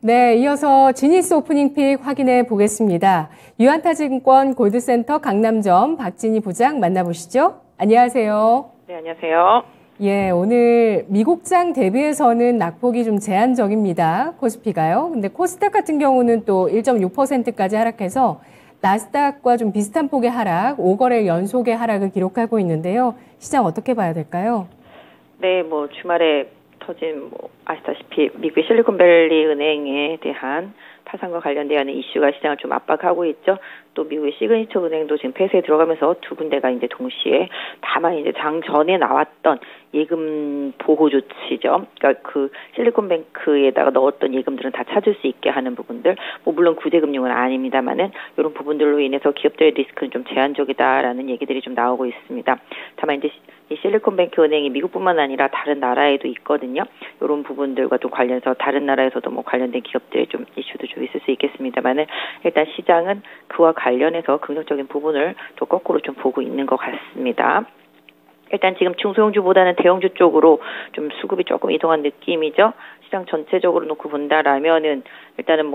네, 이어서 지니스 오프닝 픽 확인해 보겠습니다. 유한타증권 골드센터 강남점 박진희 부장 만나보시죠. 안녕하세요. 네, 안녕하세요. 예, 오늘 미국장 대비해서는 낙폭이 좀 제한적입니다. 코스피가요. 근데 코스닥 같은 경우는 또 1.6%까지 하락해서 나스닥과 좀 비슷한 폭의 하락, 5거래 연속의 하락을 기록하고 있는데요. 시장 어떻게 봐야 될까요? 네, 주말에 터진 아시다시피 미국의 실리콘밸리 은행에 대한 파산과 관련된 이슈가 시장을 좀 압박하고 있죠. 또 미국의 시그니처 은행도 지금 폐쇄에 들어가면서 두 군데가 이제 동시에 다만 이제 장 전에 나왔던 예금 보호 조치죠. 그러니까 그 실리콘뱅크에다가 넣었던 예금들은 다 찾을 수 있게 하는 부분들, 물론 구제금융은 아닙니다만은 이런 부분들로 인해서 기업들의 리스크는 좀 제한적이다라는 얘기들이 좀 나오고 있습니다. 다만 이제 이 실리콘뱅크 은행이 미국뿐만 아니라 다른 나라에도 있거든요. 이런 부분들과 좀 관련해서 다른 나라에서도 관련된 기업들의 좀 이슈도 좀 있을 수 있겠습니다만은 일단 시장은 그와 관련해서 긍정적인 부분을 또 거꾸로 좀 보고 있는 것 같습니다. 일단 지금 중소형주보다는 대형주 쪽으로 좀 수급이 조금 이동한 느낌이죠. 시장 전체적으로 놓고 본다라면은 일단은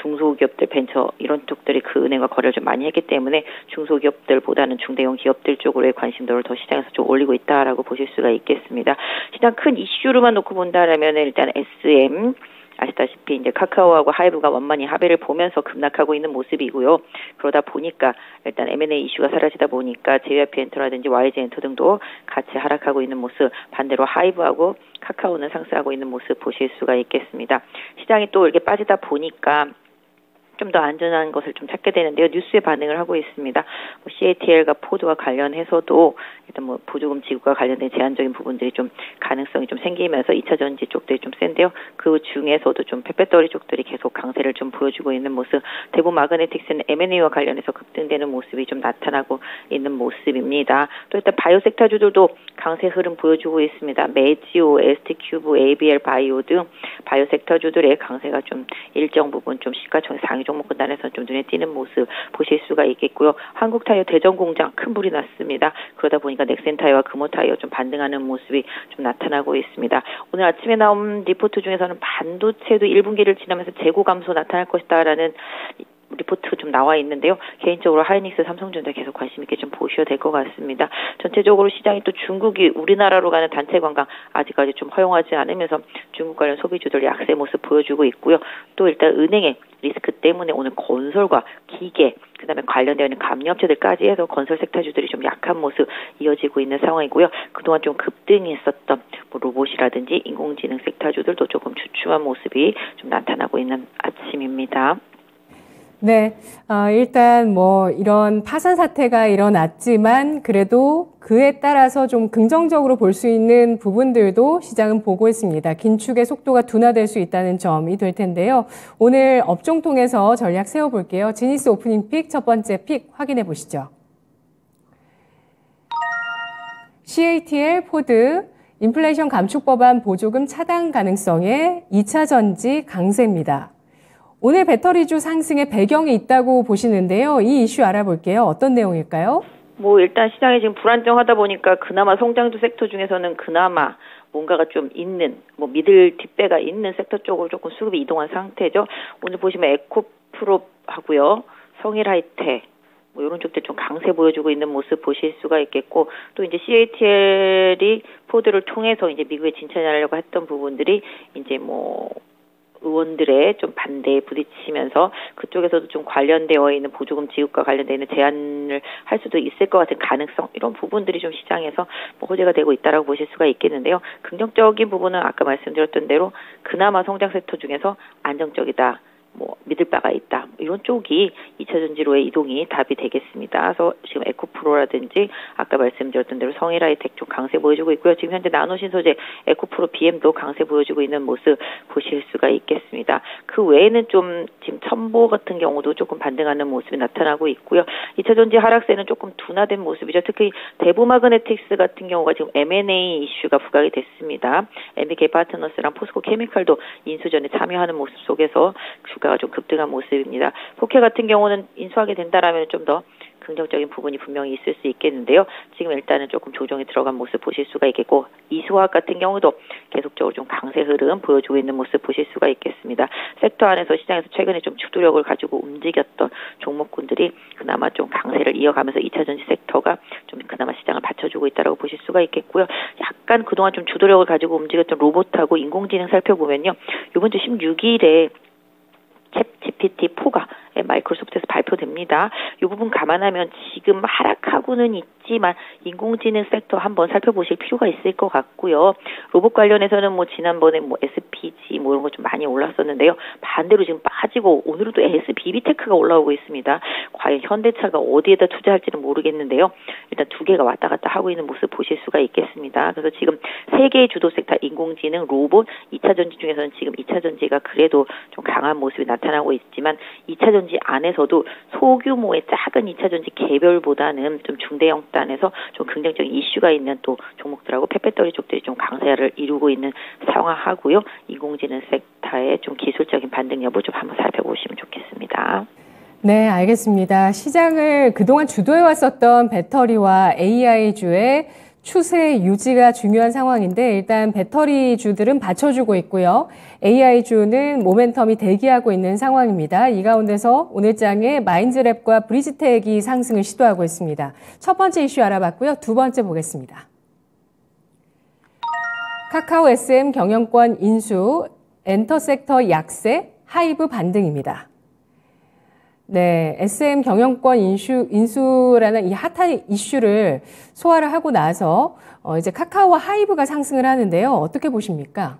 중소기업들, 벤처 이런 쪽들이 그 은행과 거래를 좀 많이 했기 때문에 중소기업들보다는 중대형 기업들 쪽으로의 관심도를 더 시장에서 좀 올리고 있다라고 보실 수가 있겠습니다. 시장 큰 이슈로만 놓고 본다라면은 일단 SM 아시다시피 이제 카카오하고 하이브가 원만히 합의를 보면서 급락하고 있는 모습이고요. 그러다 보니까 일단 M&A 이슈가 사라지다 보니까 JYP 엔터라든지 YG 엔터 등도 같이 하락하고 있는 모습, 반대로 하이브하고 카카오는 상승하고 있는 모습 보실 수가 있겠습니다. 시장이 또 이렇게 빠지다 보니까 좀 더 안전한 것을 좀 찾게 되는데요. 뉴스에 반응을 하고 있습니다. CATL과 포드와 관련해서도 일단 보조금 지급과 관련된 제한적인 부분들이 좀 가능성이 좀 생기면서 2차 전지 쪽들이 좀 센데요. 그 중에서도 좀 펫배터리 쪽들이 계속 강세를 좀 보여주고 있는 모습, 대부 마그네틱스는 M&A와 관련해서 급등되는 모습이 좀 나타나고 있는 모습입니다. 또 일단 바이오 섹터주들도 강세 흐름 보여주고 있습니다. 메지오, ST큐브, ABL 바이오 등 바이오 섹터주들의 강세가 좀 일정 부분 좀 시가총액 상위 종목군 단에서 좀 눈에 띄는 모습 보실 수가 있겠고요. 한국타이어 대전공장 큰 불이 났습니다. 그러다 보니까 넥센타이어와 금호타이어 좀 반등하는 모습이 좀 나타나고 있습니다. 오늘 아침에 나온 리포트 중에서는 반도체도 1분기를 지나면서 재고 감소 나타날 것이다라는 리포트 좀 나와 있는데요. 개인적으로 하이닉스, 삼성전자 계속 관심 있게 좀 보셔야 될 것 같습니다. 전체적으로 시장이 또 중국이 우리나라로 가는 단체 관광 아직까지 좀 허용하지 않으면서 중국 관련 소비주들 약세 모습 보여주고 있고요. 또 일단 은행의 리스크 때문에 오늘 건설과 기계, 그다음에 관련되어 있는 감리업체들까지 해서 건설 섹터주들이 좀 약한 모습 이어지고 있는 상황이고요. 그동안 좀 급등했었던 로봇이라든지 인공지능 섹터주들도 조금 주춤한 모습이 좀 나타나고 있는 아침입니다. 네, 일단 이런 파산 사태가 일어났지만 그래도 그에 따라서 좀 긍정적으로 볼 수 있는 부분들도 시장은 보고 있습니다. 긴축의 속도가 둔화될 수 있다는 점이 될 텐데요. 오늘 업종 통해서 전략 세워볼게요. 지니스 오프닝 픽 첫 번째 픽 확인해 보시죠. CATL, 포드, 인플레이션 감축 법안 보조금 차단 가능성에 2차 전지 강세입니다. 오늘 배터리주 상승의 배경이 있다고 보시는데요. 이 이슈 알아볼게요. 어떤 내용일까요? 일단 시장이 지금 불안정하다 보니까 그나마 성장주 섹터 중에서는 그나마 뭔가가 좀 있는, 미들 뒷배가 있는 섹터 쪽으로 조금 수급이 이동한 상태죠. 오늘 보시면 에코프롭하고요, 성일하이텍, 이런 쪽들 좀 강세 보여주고 있는 모습 보실 수가 있겠고, 또 이제 CATL이 포드를 통해서 이제 미국에 진출하려고 했던 부분들이 이제 의원들의 좀 반대에 부딪히면서 그쪽에서도 좀 관련되어 있는 보조금 지급과 관련되어 있는 제한을 할 수도 있을 것 같은 가능성, 이런 부분들이 좀 시장에서 호재가 되고 있다라고 보실 수가 있겠는데요. 긍정적인 부분은 아까 말씀드렸던 대로 그나마 성장 섹터 중에서 안정적이다, 믿을 바가 있다, 이런 쪽이 2차 전지로의 이동이 답이 되겠습니다. 그래서 지금 에코프로라든지 아까 말씀드렸던 대로 성일하이텍 쪽 강세 보여주고 있고요. 지금 현재 나노신소재, 에코프로, BM도 강세 보여주고 있는 모습 보실 수가 있겠습니다. 그 외에는 좀 지금 첨보 같은 경우도 조금 반등하는 모습이 나타나고 있고요. 2차 전지 하락세는 조금 둔화된 모습이죠. 특히 대부 마그네틱스 같은 경우가 지금 M&A 이슈가 부각이 됐습니다. MBK 파트너스랑 포스코 케미칼도 인수전에 참여하는 모습 속에서 주가가 좀 급등한 모습입니다. 포케 같은 경우는 인수하게 된다라면 좀 더 긍정적인 부분이 분명히 있을 수 있겠는데요. 지금 일단은 조금 조정이 들어간 모습 보실 수가 있겠고, 이수화학 같은 경우도 계속적으로 좀 강세 흐름 보여주고 있는 모습 보실 수가 있겠습니다. 섹터 안에서 시장에서 최근에 좀 주도력을 가지고 움직였던 종목군들이 그나마 좀 강세를 이어가면서 2차 전지 섹터가 좀 그나마 시장을 받쳐주고 있다고 보실 수가 있겠고요. 약간 그동안 좀 주도력을 가지고 움직였던 로봇하고 인공지능 살펴보면요. 이번 주 16일에 챗 GPT-4가 마이크로소프트에서 발표됩니다. 이 부분 감안하면 지금 하락하고는 있지만 인공지능 섹터 한번 살펴보실 필요가 있을 것 같고요. 로봇 관련해서는 뭐 지난번에 뭐 SPG 뭐 이런 거 좀 많이 올랐었는데요. 반대로 지금 빠지고 오늘은 또 SBB테크가 올라오고 있습니다. 과연 현대차가 어디에다 투자할지는 모르겠는데요. 일단 두 개가 왔다 갔다 하고 있는 모습 보실 수가 있겠습니다. 그래서 지금 세 개의 주도 섹터 인공지능, 로봇, 2차 전지 중에서는 지금 2차 전지가 그래도 좀 강한 모습이 나타나고 있지만 2차 전지 안에서도 소규모의 작은 2차 전지 개별보다는 좀 중대형 단에서 좀 긍정적인 이슈가 있는 또 종목들하고 페페터리 쪽들이 좀 강세를 이루고 있는 상황하고요. 인공지능 섹터의 좀 기술적인 반등 여부 좀 한번 살펴보시면 좋겠습니다. 네, 알겠습니다. 시장을 그동안 주도해왔었던 배터리와 AI주의 추세 유지가 중요한 상황인데 일단 배터리주들은 받쳐주고 있고요. AI주는 모멘텀이 대기하고 있는 상황입니다. 이 가운데서 오늘 장에 마인즈랩과 브리지텍이 상승을 시도하고 있습니다. 첫 번째 이슈 알아봤고요. 두 번째 보겠습니다. 카카오 SM 경영권 인수, 엔터섹터 약세, 하이브 반등입니다. 네, SM 경영권 인수라는 이 핫한 이슈를 소화를 하고 나서 이제 카카오와 하이브가 상승을 하는데요. 어떻게 보십니까?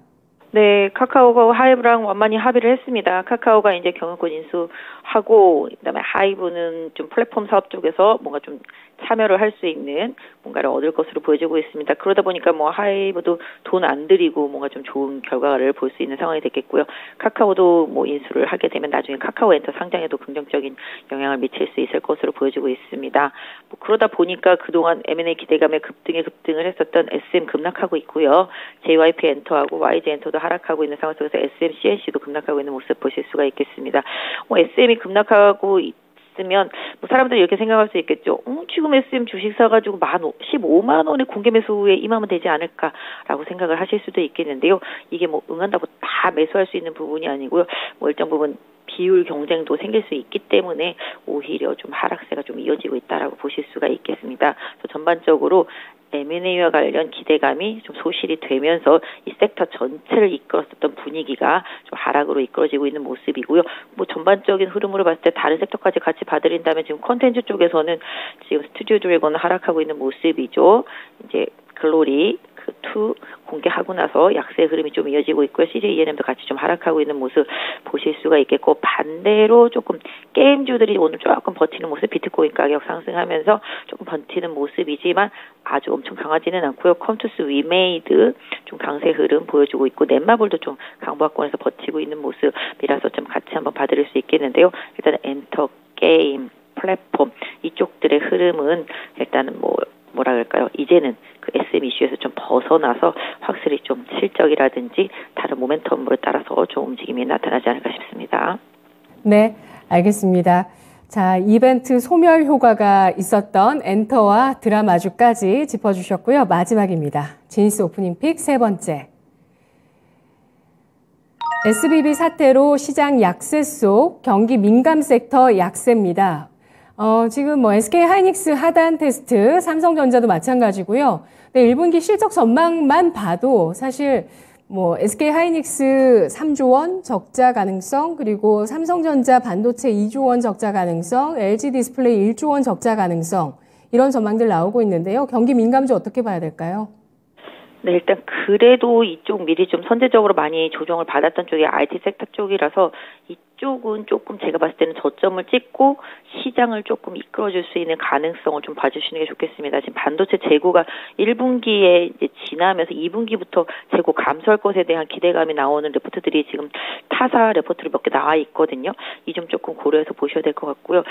네, 카카오가 하이브랑 완만히 합의를 했습니다. 카카오가 이제 경영권 인수하고, 그다음에 하이브는 좀 플랫폼 사업 쪽에서 뭔가 좀 참여를 할 수 있는 뭔가를 얻을 것으로 보여지고 있습니다. 그러다 보니까 뭐 하이브도 돈 안 들이고 뭔가 좀 좋은 결과를 볼 수 있는 상황이 됐겠고요. 카카오도 뭐 인수를 하게 되면 나중에 카카오 엔터 상장에도 긍정적인 영향을 미칠 수 있을 것으로 보여지고 있습니다. 뭐 그러다 보니까 그동안 M&A 기대감에 급등을 했었던 SM 급락하고 있고요. JYP 엔터하고 YG 엔터도 하락하고 있는 상황 속에서 SM, CNC도 급락하고 있는 모습 보실 수가 있겠습니다. 뭐 SM이 급락하고 있으면 뭐 사람들이 이렇게 생각할 수 있겠죠. 지금 SM 주식 사가지고 15만 원의 공개 매수에 임하면 되지 않을까라고 생각을 하실 수도 있겠는데요. 이게 뭐 응한다고 다 매수할 수 있는 부분이 아니고요. 뭐 일정 부분 비율 경쟁도 생길 수 있기 때문에 오히려 좀 하락세가 좀 이어지고 있다라고 보실 수가 있겠습니다. 그래서 전반적으로 M&A와 관련 기대감이 좀 소실이 되면서 이 섹터 전체를 이끌었었던 분위기가 좀 하락으로 이끌어지고 있는 모습이고요. 뭐 전반적인 흐름으로 봤을 때 다른 섹터까지 같이 봐드린다면 지금 콘텐츠 쪽에서는 지금 스튜디오 드래곤은 하락하고 있는 모습이죠. 이제 글로리 그2 공개하고 나서 약세 흐름이 좀 이어지고 있고요. CJ ENM도 같이 좀 하락하고 있는 모습 보실 수가 있겠고, 반대로 조금 게임주들이 오늘 조금 버티는 모습, 비트코인 가격 상승하면서 조금 버티는 모습이지만 아주 엄청 강하지는 않고요. 컴투스 위메이드 좀 강세 흐름 보여주고 있고, 넷마블도 좀 강보합권에서 버티고 있는 모습이라서 좀 같이 한번 봐드릴 수 있겠는데요. 일단은 엔터, 게임, 플랫폼 이쪽들의 흐름은 일단은 뭐라 그럴까요? 이제는 그 SM 이슈에서 좀 벗어나서 확실히 좀 실적이라든지 다른 모멘텀을 따라서 좀 움직임이 나타나지 않을까 싶습니다. 네, 알겠습니다. 자, 이벤트 소멸 효과가 있었던 엔터와 드라마주까지 짚어주셨고요. 마지막입니다. 지니스 오프닝 픽 세 번째. SBB 사태로 시장 약세 속 경기 민감 섹터 약세입니다. 지금 뭐 SK 하이닉스 하단 테스트, 삼성전자도 마찬가지고요. 네, 1분기 실적 전망만 봐도 사실 뭐 SK 하이닉스 3조 원 적자 가능성, 그리고 삼성전자 반도체 2조 원 적자 가능성, LG 디스플레이 1조 원 적자 가능성, 이런 전망들 나오고 있는데요. 경기 민감주 어떻게 봐야 될까요? 네, 일단 그래도 이쪽 미리 좀 선제적으로 많이 조정을 받았던 쪽이 IT 섹터 쪽이라서 이쪽은 조금 제가 봤을 때는 저점을 찍고 시장을 조금 이끌어줄 수 있는 가능성을 좀 봐주시는 게 좋겠습니다. 지금 반도체 재고가 1분기에 이제 지나면서 2분기부터 재고 감소할 것에 대한 기대감이 나오는 레포트들이 지금 타사 레포트로 몇 개 나와 있거든요. 이 점 조금 고려해서 보셔야 될 것 같고요.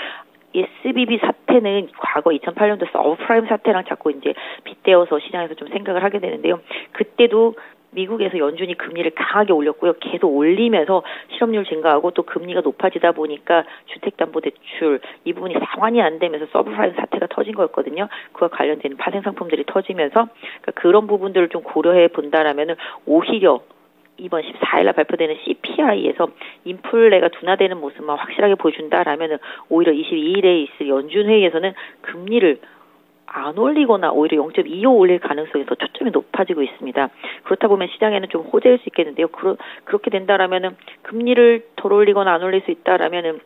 SBB 사태는 과거 2008년도 서브프라임 사태랑 자꾸 이제 빗대어서 시장에서 좀 생각을 하게 되는데요. 그때도 미국에서 연준이 금리를 강하게 올렸고요. 계속 올리면서 실업률 증가하고 또 금리가 높아지다 보니까 주택담보대출 이 부분이 상환이 안 되면서 서브프라임 사태가 터진 거였거든요. 그와 관련된 파생 상품들이 터지면서 그러니까 그런 부분들을 좀 고려해 본다라면은 오히려 이번 14일날 발표되는 CPI에서 인플레가 둔화되는 모습만 확실하게 보여준다라면은 오히려 22일에 있을 연준 회의에서는 금리를 안 올리거나 오히려 0.25 올릴 가능성이 더 초점이 높아지고 있습니다. 그렇다 보면 시장에는 좀 호재일 수 있겠는데요. 그렇게 된다라면은 금리를 덜 올리거나 안 올릴 수 있다라면은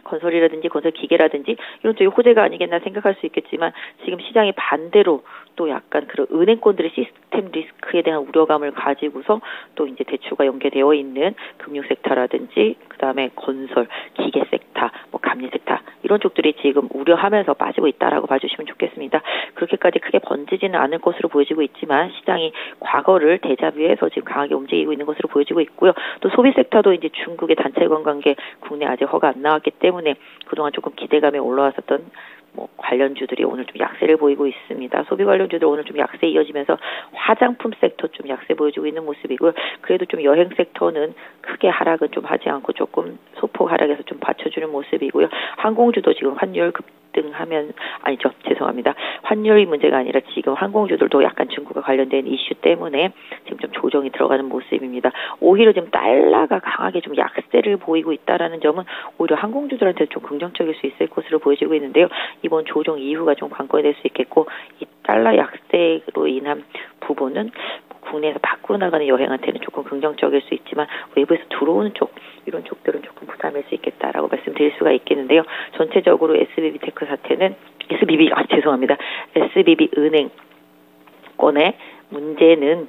건설이라든지 건설 기계라든지 이런 쪽이 호재가 아니겠나 생각할 수 있겠지만 지금 시장이 반대로 또 약간 그런 은행권들의 시스템 리스크에 대한 우려감을 가지고서 또 이제 대출과 연계되어 있는 금융 섹터라든지 그다음에 건설, 기계 섹터, 뭐 감리 섹터 이런 쪽들이 지금 우려하면서 빠지고 있다라고 봐주시면 좋겠습니다. 그렇게까지 크게 번지지는 않을 것으로 보여지고 있지만 시장이 과거를 대자뷰해서 지금 강하게 움직이고 있는 것으로 보여지고 있고요. 또 소비 섹터도 이제 중국의 단체 관광객 국내 아직 허가 안 나왔기 때문에 그동안 조금 기대감에 올라왔었던 뭐 관련주들이 오늘 좀 약세를 보이고 있습니다. 소비 관련주들 오늘 좀 약세 이어지면서 화장품 섹터 좀 약세 보여주고 있는 모습이고요. 그래도 좀 여행 섹터는 크게 하락은 좀 하지 않고 조금 소폭 하락해서 좀 받쳐주는 모습이고요. 항공주도 지금 환율 급등하면 아니죠. 죄송합니다. 환율이 문제가 아니라 지금 항공주들도 약간 중국과 관련된 이슈 때문에 지금 좀 조정이 들어가는 모습입니다. 오히려 지금 달러가 강하게 좀 약세를 보이고 있다라는 점은 오히려 항공주들한테 좀 긍정적일 수 있을 것으로 보여지고 있는데요. 이번 조정 이후가 좀 관건이 될 수 있겠고 이 달러 약세로 인한 부분은 국내에서 밖으로 나가는 여행한테는 조금 긍정적일 수 있지만 외부에서 들어오는 쪽 이런 쪽들은 조금 부담일 수 있겠다라고 말씀드릴 수가 있겠는데요. 전체적으로 SBB 테크 사태는 SBB 은행권의 문제는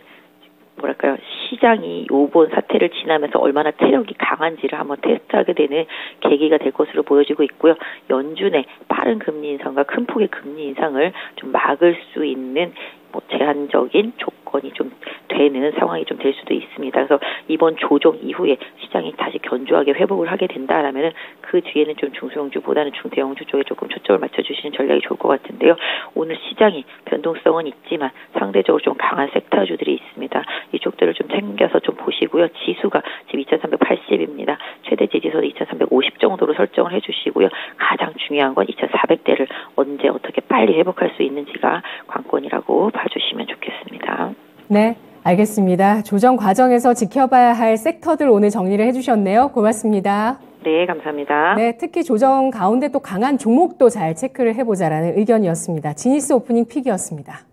뭐랄까요, 시장이 요번 사태를 지나면서 얼마나 체력이 강한지를 한번 테스트하게 되는 계기가 될 것으로 보여지고 있고요. 연준의 빠른 금리 인상과 큰 폭의 금리 인상을 좀 막을 수 있는 뭐 제한적인 조건이 좀 되는 상황이 좀 될 수도 있습니다. 그래서 이번 조정 이후에 시장이 다시 견조하게 회복을 하게 된다라면은 그 뒤에는 좀 중소형주보다는 중대형주 쪽에 조금 초점을 맞춰주시는 전략이 좋을 것 같은데요. 오늘 시장이 변동성은 있지만 상대적으로 좀 강한 섹터주들이 있습니다. 이쪽들을 좀 챙겨서 좀 보시고요. 지수가 지금 2380입니다. 최대 지지선은 2350 정도로 설정을 해주시고요. 가장 중요한 건 2400대를 언제 어떻게 빨리 회복할 수 있는지가 관건이라고 봐주시면 좋겠습니다. 네, 알겠습니다. 조정 과정에서 지켜봐야 할 섹터들 오늘 정리를 해주셨네요. 고맙습니다. 네, 감사합니다. 네, 특히 조정 가운데 또 강한 종목도 잘 체크를 해보자라는 의견이었습니다. 지니스 오프닝 픽이었습니다.